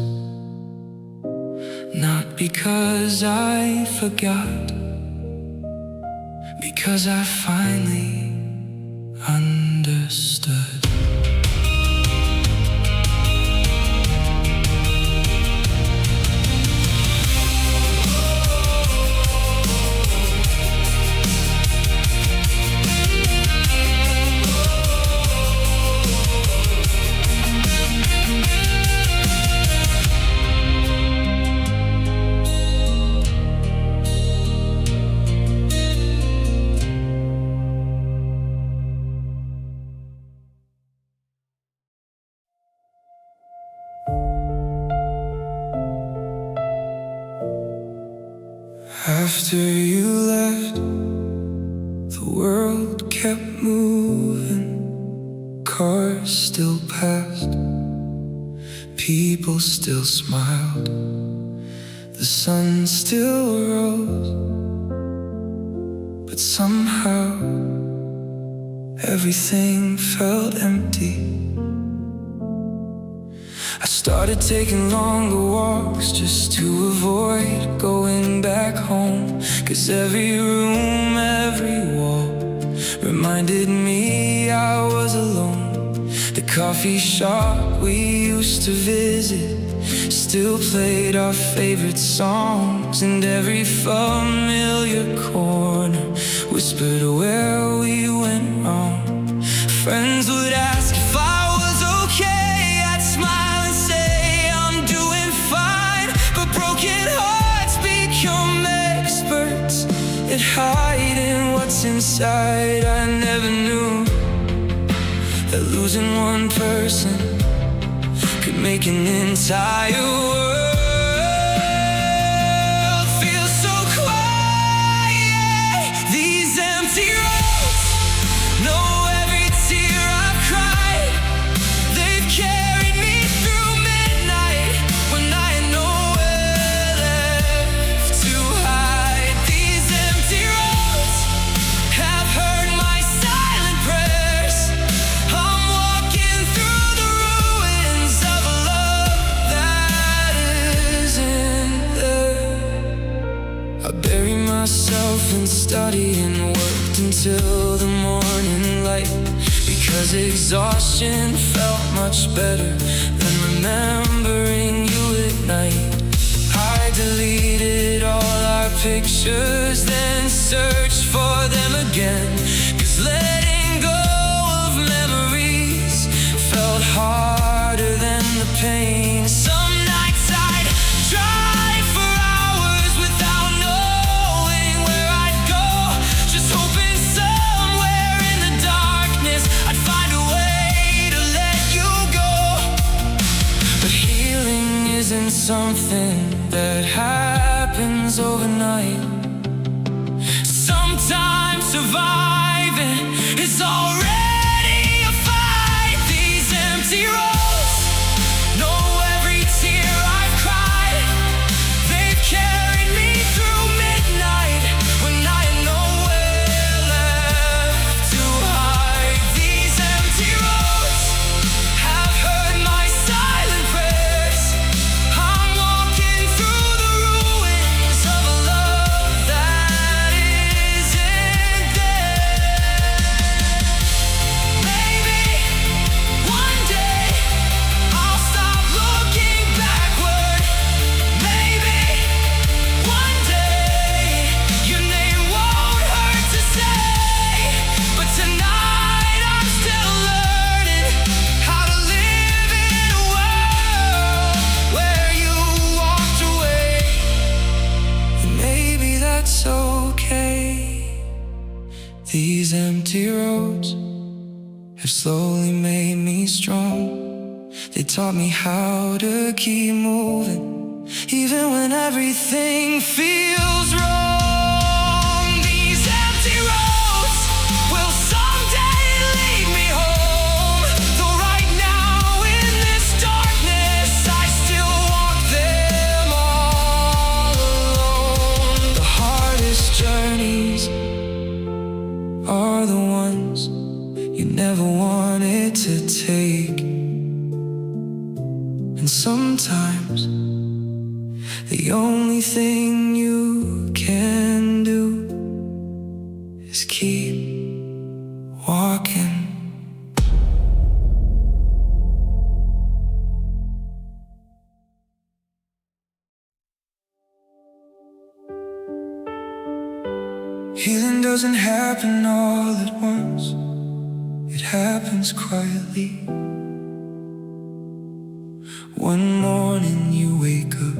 not because I forgot, because I finally understood. After you left, the world kept moving. Cars still passed, people still smiled, the sun still rose, but somehow everything felt empty. I started taking longer walks just to avoid going back home, 'cause every room, every wall reminded me I was alone. The coffee shop we used to visit still played our favorite songs, and every familiar corner whispered where we went wrong. Friends would ask if I was okay, I'd smile and say I'm doing fine, but broken hearts become experts at hiding what's inside. I never knew that losing one person could make an entire world feel so quiet. These empty roads know every tear I've cried. They've carried me through midnight when I had nowhere left to hide. These empty roads have heard my silent prayers. I'm walking through the and studied and worked until the morning light, because exhaustion felt much better than remembering you at night. I deleted all our pictures, then searched for them again, 'cause letting go of memories felt harder than the pain. Some nights I'd drive for hours without knowing where I'd go, just hoping somewhere in the darkness I'd find a way to let you go. But healing isn't something that happens overnight. Sometimes surviving is already a fight. These empty roads know every tear I've cried. They've carried me through midnight when I had nowhere left to hide. These empty roads have heard my silent prayers. I'm walking through the ruins of a love that isn't there. Maybe one day I'll stop looking backward. Maybe one day your name won't hurt to say. But tonight I'm still learning how to live in a world where you walked away. And maybe that's okay. These empty roads have slowly made me strong. They taught me how to keep moving, even when everything feels wrong. These empty roads will someday lead me home. Though right now in this darkness I still walk them all alone. The hardest journeys are the ones you never wanted to take. And sometimes the only thing you can do is keep walking. Healing doesn't happen all at once. It happens quietly. One morning you wake up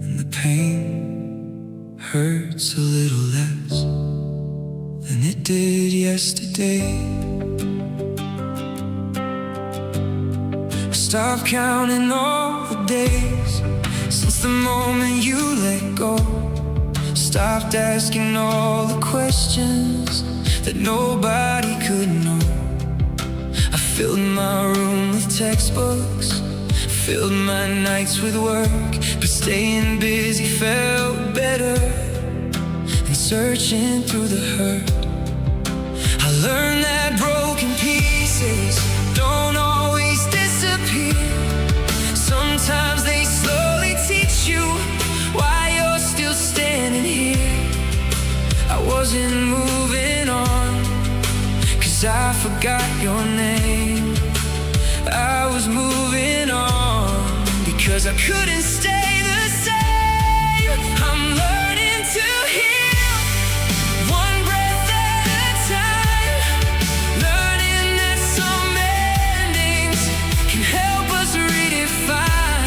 and the pain hurts a little less than it did yesterday. Stop counting all the days since the moment you let go. Stopped asking all the questions that nobody could know. I filled my room with textbooks, filled my nights with work, but staying busy felt better than searching through the hurt. I learned that broken pieces don't always disappear. Sometimes they slowly teach you why you're still standing here. I wasn't moving on 'cause I forgot your name. I was moving on because I couldn't stay the same. I'm learning to heal one breath at a time, learning that some endings can help us redefine.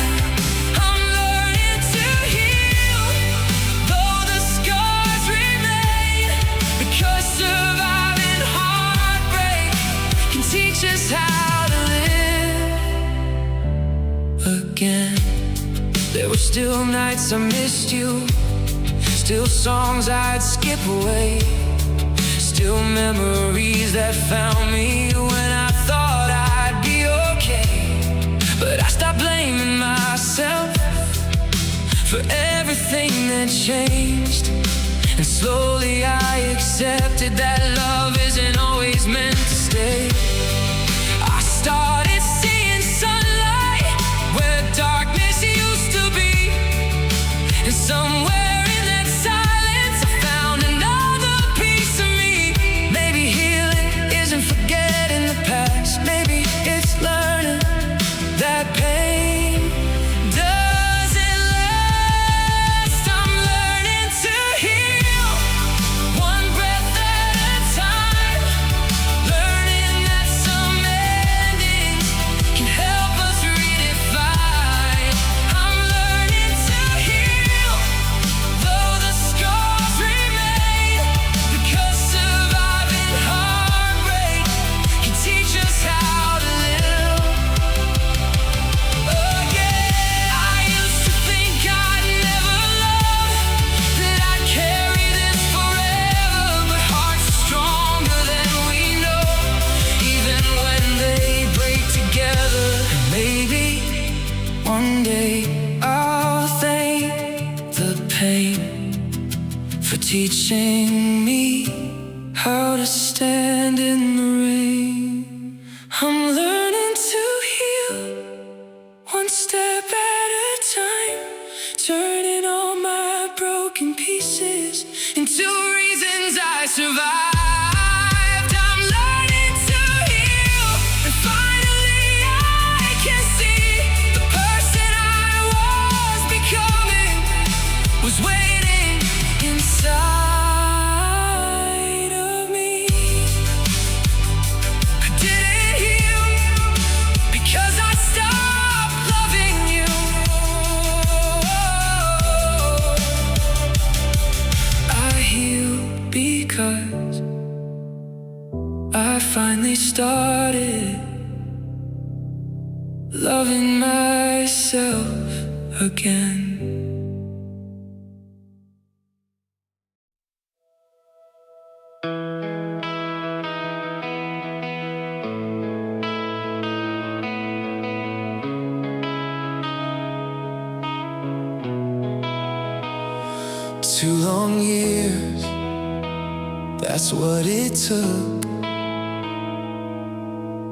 I'm learning to heal though the scars remain, because surviving heartbreak can teach us how to live again. There were still nights I missed you, still songs I'd skip away, still memories that found me when I thought I'd be okay. But I stopped blaming myself for everything that changed, and slowly I accepted that love isn't always meant to stay. I started seeing sunlight where darkness used to be, and somewhere in that silence I found another teaching me how to stand in the rain. I'm learning to heal, one step at a time, turning all my broken pieces into reasons I survived. I'm learning to heal, and finally I can see the person I was becoming was waiting inside of me. I didn't heal because I stopped loving you. I healed because I finally started loving myself again. Two long years, that's what it took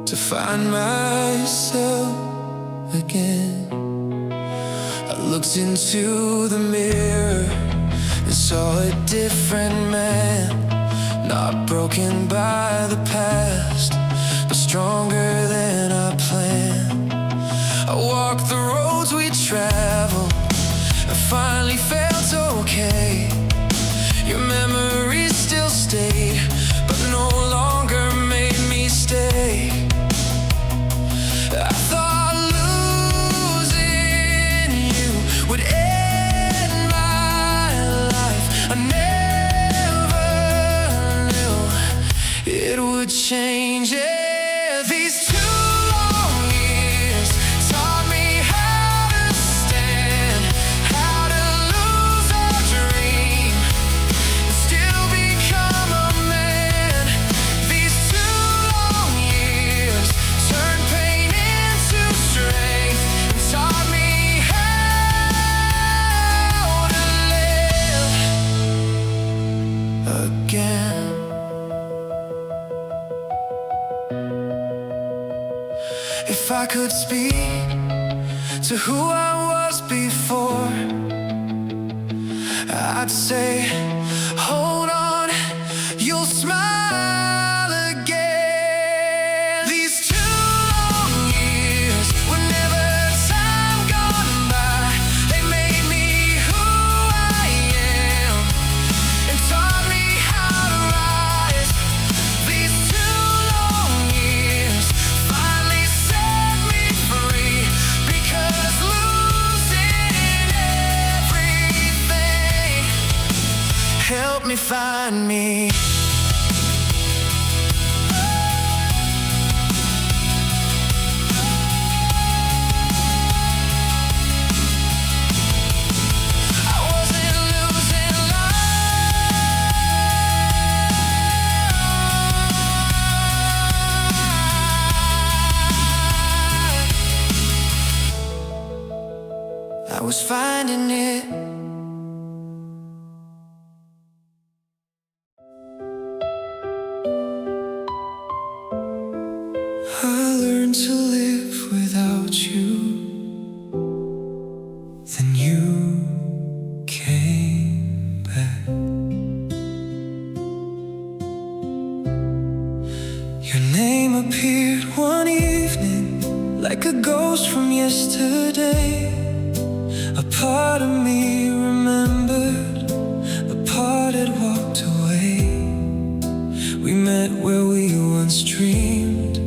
to find myself again. I looked into the mirror and saw a different man, not broken by the past, but stronger than I planned. I walked the roads we traveled and finally felt okay. Your memories still stayed, but no longer made me stay. I thought losing you would end my life. I never knew it would change it. These 2 long years taught me how to stand, how to lose a dream and still become a man. These 2 long years turned pain into strength and taught me how to live again. If I could speak to who I was before, I'd say, hold on, you'll smile again. These 2 long years were never time gone by. They made me who I am and taught me how to rise. These 2 long years finally set me free, because losing everything helped me find me. I wasn't losing life, I was finding it. I learned to live without you. Then you came back. Your name appeared one evening like a ghost from yesterday. A part of me remembered, a part had walked away. We met where we once dreamed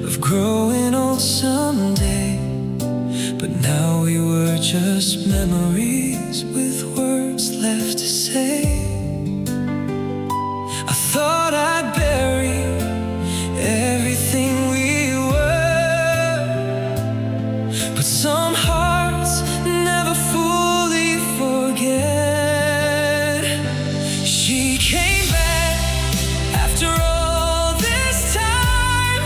of growing old someday, but now we were just memories with words left to say. I thought I'd bury everything we were, but some hearts never fully forget. She came back after all this time,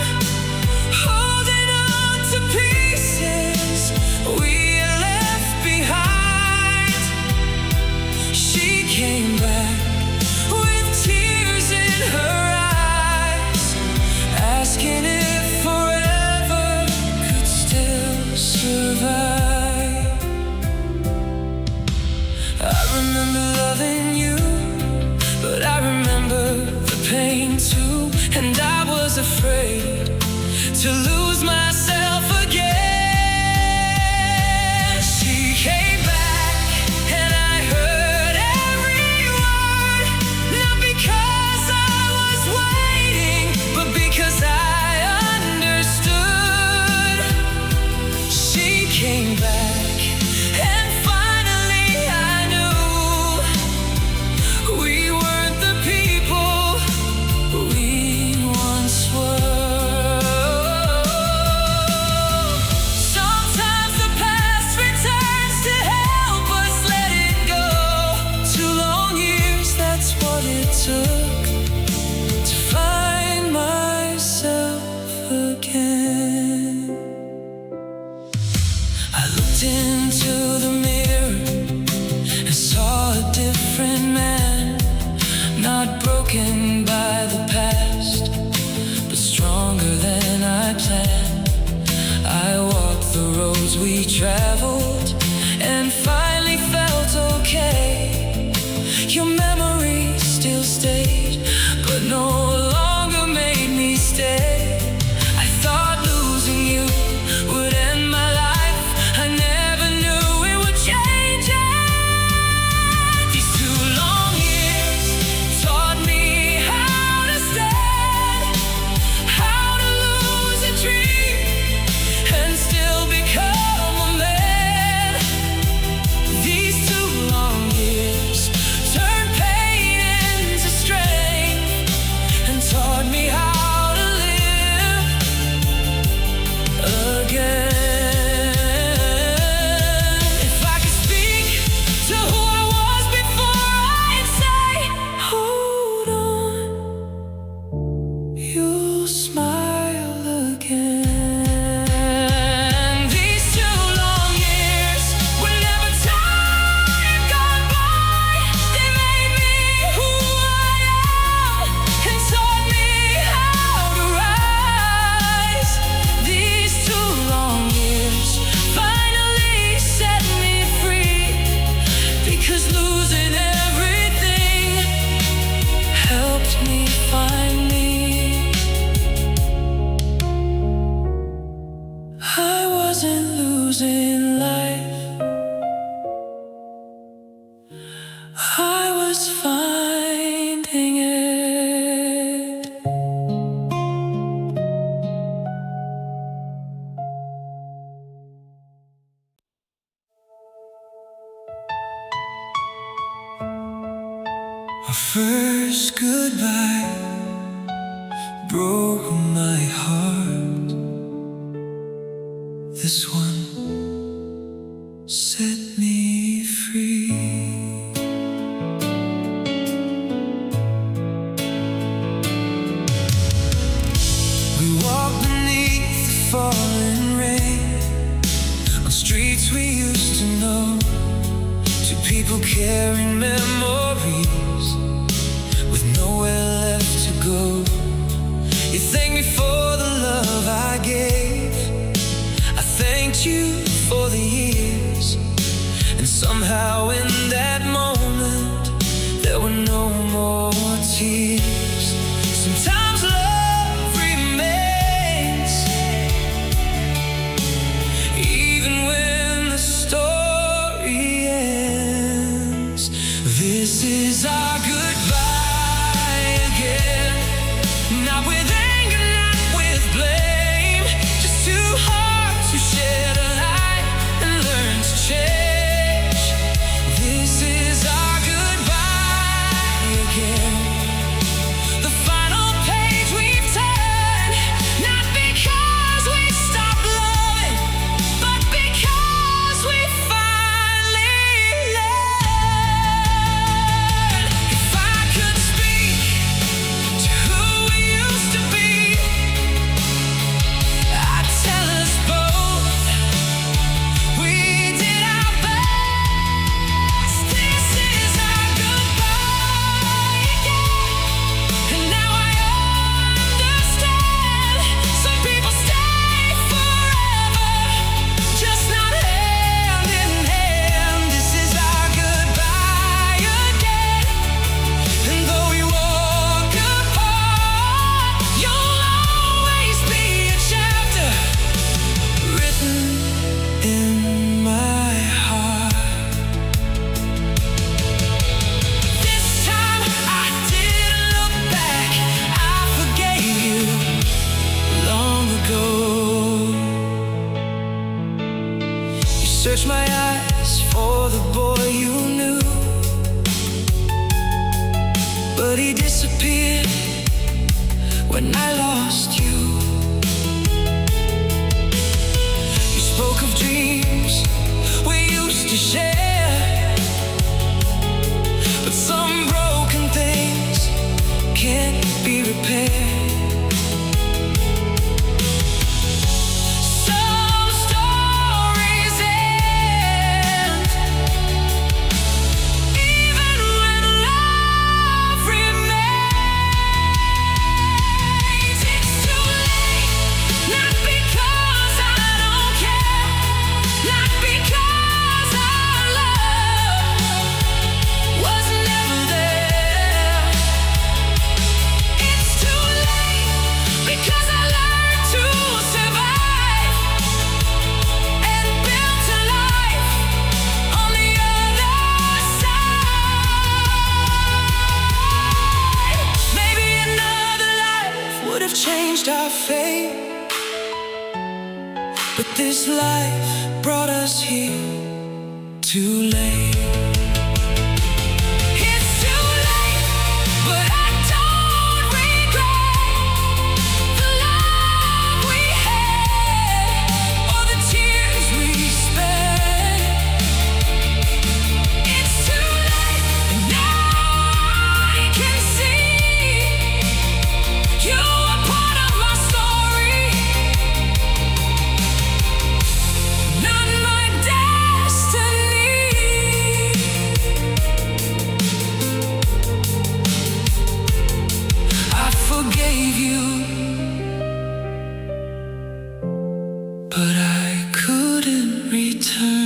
holding on to pieces we left behind. She came back. pain too, and I was afraid to lose myself again. She came back and I heard every word, not because I was waiting, but because I understood. She came back and finally I knew we weren't the people we once were. Sometimes the past returns to help us let it go. 2 long years, that's what it took to find myself again. I looked into the mirror and saw a different man, not broken by the past, but stronger than I planned. I walked the roads we traveled and finally felt okay. Your memory still stayed, but no longer made me stay. I thought losing you would end my life. I never knew it would change it. These 2 long years taught me how to stand, how to lose a dream and still become a man. These 2 long years turned pain into strength and taught me how to live again. If I could speak to who I was before, I'd say, hold on, you'll smile again. These 2 long years were never time gone by. They made me who I am and taught me how to rise. These 2 long years finally set me free, because losing everything helped me find me. I wasn't losing life, I was finding it. Our first goodbye broke my heart. This one set me free. We walked beneath the falling rain on streets we used to know. 2 people carrying memories with nowhere left to go. You thanked me for the love I gave, I thanked you for the years, and somehow in that moment there were no more tears. Sometimes love remains even when the story ends. This is our goodbye again, not with anger, not with blame, just 2 hearts who shared a light and learned to change. This is our goodbye again, the final page we've turned, not because we stopped loving, but because we finally learned. but he disappeared when I lost you. You spoke of dreams we used to share, but some broken things can't be repaired. Changed our fate, but this life brought us here too late. It's too late, but I don't regret the love we had or the tears we spent. It's too late, and now I can see you. Forgave you, but I couldn't return.